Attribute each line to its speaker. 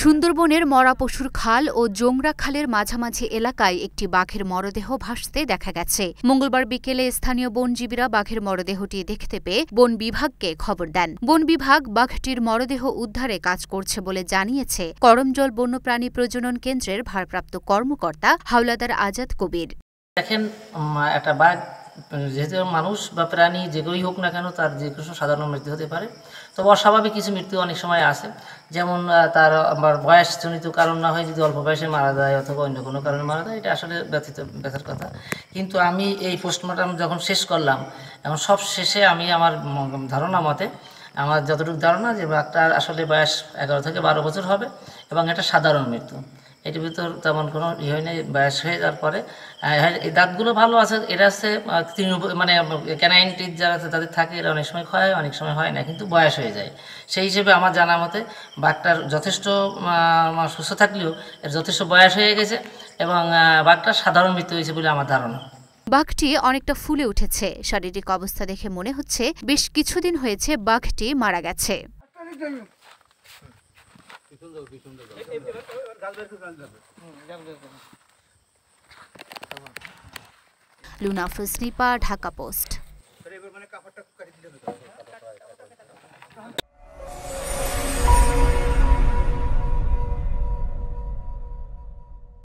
Speaker 1: সুন্দরবনের মরা পশুর খাল ও জোংরা খালের মাঝামাঝি এলাকায় একটি বাঘের মরদেহ ভাসতে দেখা গেছে। মঙ্গলবার বিকেলে স্থানীয় বনজীবীরা বাঘের মরদেহটি দেখতে পেয়ে বন বিভাগকে খবর দেন। বন বিভাগ বাঘটির মরদেহ উদ্ধারে কাজ করছে বলে জানিয়েছে করমজল বন্যপ্রাণী প্রজনন কেন্দ্রের ভারপ্রাপ্ত কর্মকর্তা হাওলাদার আজাদ কবির।
Speaker 2: দেখেন, একটা বাঘ যেহেতু মানুষ বা প্রাণী যেগুলোই হোক না কেন তার যে কিছু সাধারণ মৃত্যু হতে পারে, তবে অস্বাভাবিক কিছু মৃত্যু অনেক সময় আসে। যেমন তার বয়সজনিত কারণ না হয় যদি অল্প বয়সে মারা যায় অথবা অন্য কোনো কারণে মারা যায়, এটা আসলে ব্যথার কথা। কিন্তু আমি এই পোস্টমর্টম যখন শেষ করলাম, এখন সব শেষে আমি আমার ধারণা মতে, আমার যতটুকু ধারণা যে বাঘটার আসলে বয়স 11 থেকে 12 বছর হবে এবং এটা সাধারণ মৃত্যু। এটির ভিতর তেমন কোনো হয় নেই। বয়স হয়ে যাওয়ার পরে এই দাঁতগুলো ভালো আছে। এটা হচ্ছে মানে ক্যানাইন টিথ যারা আছে তাদের থাকে, এরা অনেক সময় ক্ষয় হয়, অনেক সময় হয় না, কিন্তু বয়স হয়ে যায়। সেই হিসেবে আমার জানা মতে বাঘটার যথেষ্ট সুস্থ থাকলেও এর যথেষ্ট বয়স হয়ে গেছে এবং বাঘটার সাধারণ মৃত্যু হয়েছে বলে আমার ধারণা।
Speaker 1: বাঘটি অনেকটা ফুলে উঠেছে। শারীরিক অবস্থা দেখে মনে হচ্ছে বেশ কিছুদিন হয়েছে বাঘটি মারা গেছে। লুনা ফজনিপা, ঢাকা পোস্ট।